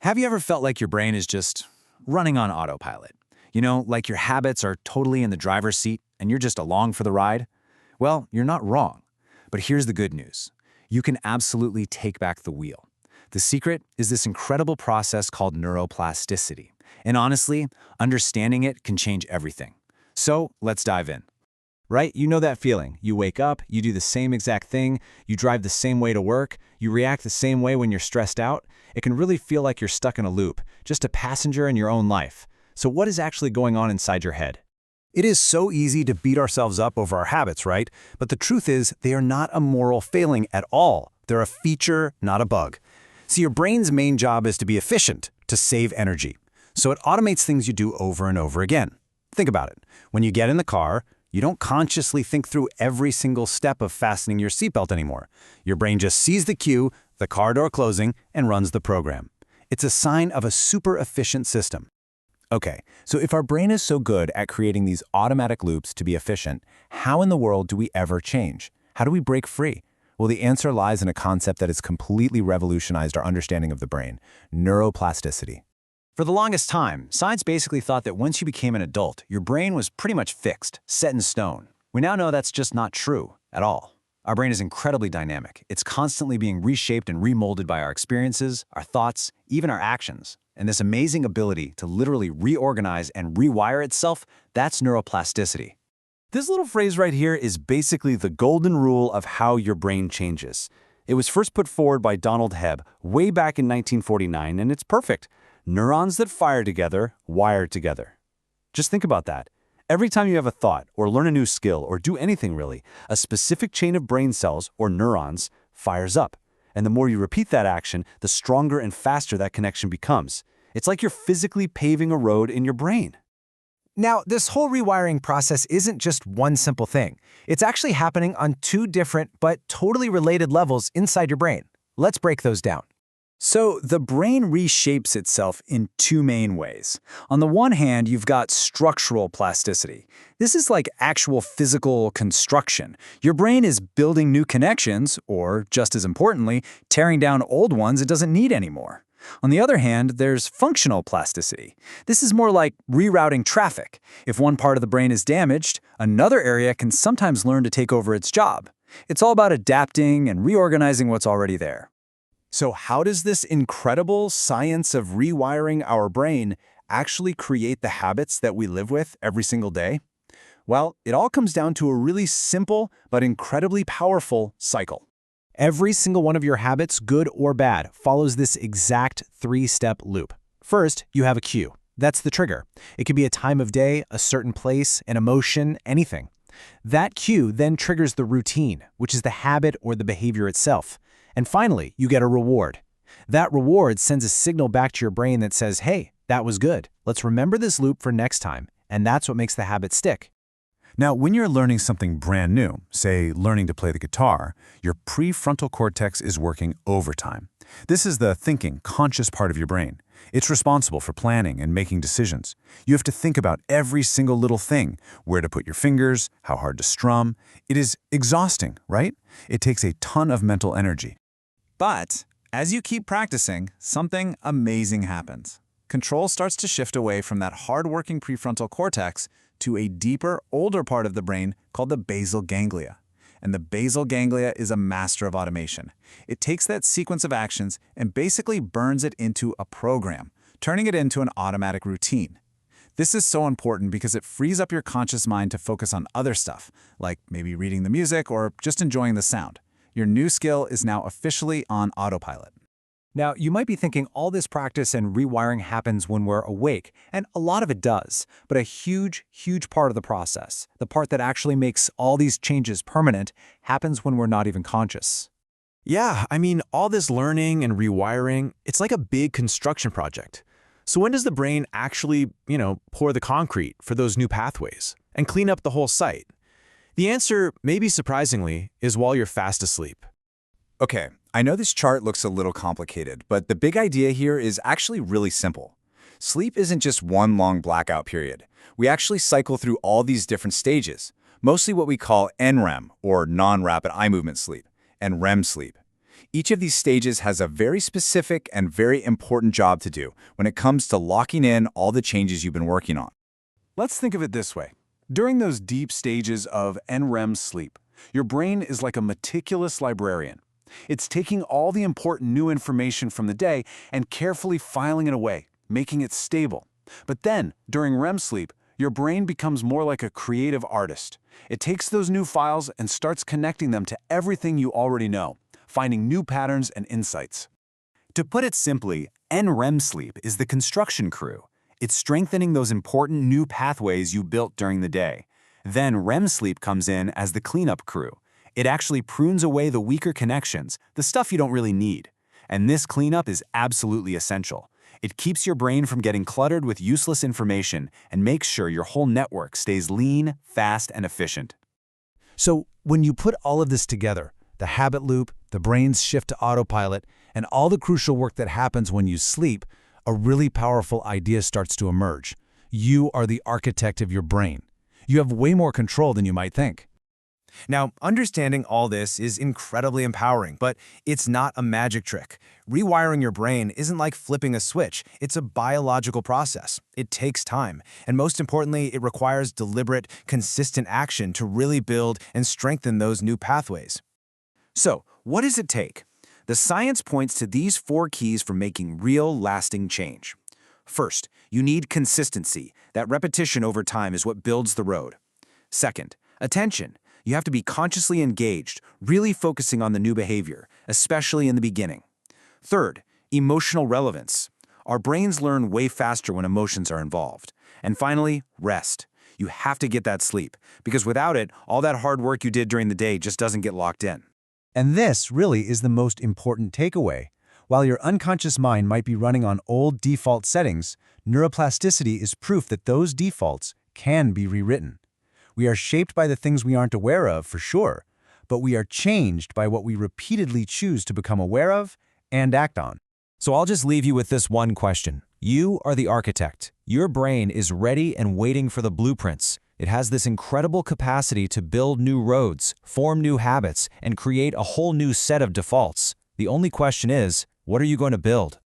Have you ever felt like your brain is just running on autopilot? Like your habits are totally in the driver's seat and you're just along for the ride? Well, you're not wrong. But here's the good news. You can absolutely take back the wheel. The secret is this incredible process called neuroplasticity. And honestly, understanding it can change everything. So let's dive in. Right? You know that feeling. You wake up, you do the same exact thing, you drive the same way to work, you react the same way when you're stressed out. It can really feel like you're stuck in a loop, just a passenger in your own life. So what is actually going on inside your head? It is so easy to beat ourselves up over our habits, right? But the truth is, they are not a moral failing at all. They're a feature, not a bug. See, your brain's main job is to be efficient, to save energy. So it automates things you do over and over again. Think about it. When you get in the car, you don't consciously think through every single step of fastening your seatbelt anymore. Your brain just sees the cue, the car door closing, and runs the program. It's a sign of a super efficient system. Okay, so if our brain is so good at creating these automatic loops to be efficient, how in the world do we ever change? How do we break free? Well, the answer lies in a concept that has completely revolutionized our understanding of the brain: neuroplasticity. For the longest time, science basically thought that once you became an adult, your brain was pretty much fixed, set in stone. We now know that's just not true at all. Our brain is incredibly dynamic. It's constantly being reshaped and remolded by our experiences, our thoughts, even our actions. And this amazing ability to literally reorganize and rewire itself, that's neuroplasticity. This little phrase right here is basically the golden rule of how your brain changes. It was first put forward by Donald Hebb way back in 1949, and it's perfect. Neurons that fire together, wire together. Just think about that. Every time you have a thought, or learn a new skill, or do anything really, a specific chain of brain cells, or neurons, fires up. And the more you repeat that action, the stronger and faster that connection becomes. It's like you're physically paving a road in your brain. Now, this whole rewiring process isn't just one simple thing. It's actually happening on two different but totally related levels inside your brain. Let's break those down. So the brain reshapes itself in two main ways. On the one hand, you've got structural plasticity. This is like actual physical construction. Your brain is building new connections, or just as importantly, tearing down old ones it doesn't need anymore. On the other hand, there's functional plasticity. This is more like rerouting traffic. If one part of the brain is damaged, another area can sometimes learn to take over its job. It's all about adapting and reorganizing what's already there. So how does this incredible science of rewiring our brain actually create the habits that we live with every single day? Well, it all comes down to a really simple but incredibly powerful cycle. Every single one of your habits, good or bad, follows this exact three-step loop. First, you have a cue. That's the trigger. It could be a time of day, a certain place, an emotion, anything. That cue then triggers the routine, which is the habit or the behavior itself. And finally, you get a reward. That reward sends a signal back to your brain that says, hey, that was good. Let's remember this loop for next time. And that's what makes the habit stick. Now, when you're learning something brand new, say learning to play the guitar, your prefrontal cortex is working overtime. This is the thinking, conscious part of your brain. It's responsible for planning and making decisions. You have to think about every single little thing, where to put your fingers, how hard to strum. It is exhausting, right? It takes a ton of mental energy. But as you keep practicing, something amazing happens. Control starts to shift away from that hard-working prefrontal cortex to a deeper, older part of the brain called the basal ganglia. And the basal ganglia is a master of automation. It takes that sequence of actions and basically burns it into a program, turning it into an automatic routine. This is so important because it frees up your conscious mind to focus on other stuff, like maybe reading the music or just enjoying the sound. Your new skill is now officially on autopilot. Now, you might be thinking all this practice and rewiring happens when we're awake, and a lot of it does, but a huge, huge part of the process, the part that actually makes all these changes permanent, happens when we're not even conscious. Yeah, all this learning and rewiring, it's like a big construction project. So when does the brain actually, pour the concrete for those new pathways and clean up the whole site? The answer, maybe surprisingly, is while you're fast asleep. Okay, I know this chart looks a little complicated, but the big idea here is actually really simple. Sleep isn't just one long blackout period. We actually cycle through all these different stages, mostly what we call NREM, or non-rapid eye movement sleep, and REM sleep. Each of these stages has a very specific and very important job to do when it comes to locking in all the changes you've been working on. Let's think of it this way. During those deep stages of NREM sleep, your brain is like a meticulous librarian. It's taking all the important new information from the day and carefully filing it away, making it stable. But then, during REM sleep, your brain becomes more like a creative artist. It takes those new files and starts connecting them to everything you already know, finding new patterns and insights. To put it simply, NREM sleep is the construction crew. It's strengthening those important new pathways you built during the day. Then REM sleep comes in as the cleanup crew. It actually prunes away the weaker connections, the stuff you don't really need. And this cleanup is absolutely essential. It keeps your brain from getting cluttered with useless information and makes sure your whole network stays lean, fast, and efficient. So when you put all of this together, the habit loop, the brain's shift to autopilot, and all the crucial work that happens when you sleep, a really powerful idea starts to emerge. You are the architect of your brain. You have way more control than you might think. Now, understanding all this is incredibly empowering, but it's not a magic trick. Rewiring your brain isn't like flipping a switch. It's a biological process. It takes time, and most importantly, it requires deliberate, consistent action to really build and strengthen those new pathways. So, what does it take? The science points to these 4 keys for making real, lasting change. First, you need consistency. That repetition over time is what builds the road. Second, attention. You have to be consciously engaged, really focusing on the new behavior, especially in the beginning. Third, emotional relevance. Our brains learn way faster when emotions are involved. And finally, rest. You have to get that sleep, because without it, all that hard work you did during the day just doesn't get locked in. And this really is the most important takeaway. While your unconscious mind might be running on old default settings, neuroplasticity is proof that those defaults can be rewritten. We are shaped by the things we aren't aware of, for sure, but we are changed by what we repeatedly choose to become aware of and act on. So I'll just leave you with this one question. You are the architect. Your brain is ready and waiting for the blueprints. It has this incredible capacity to build new roads, form new habits, and create a whole new set of defaults. The only question is, what are you going to build?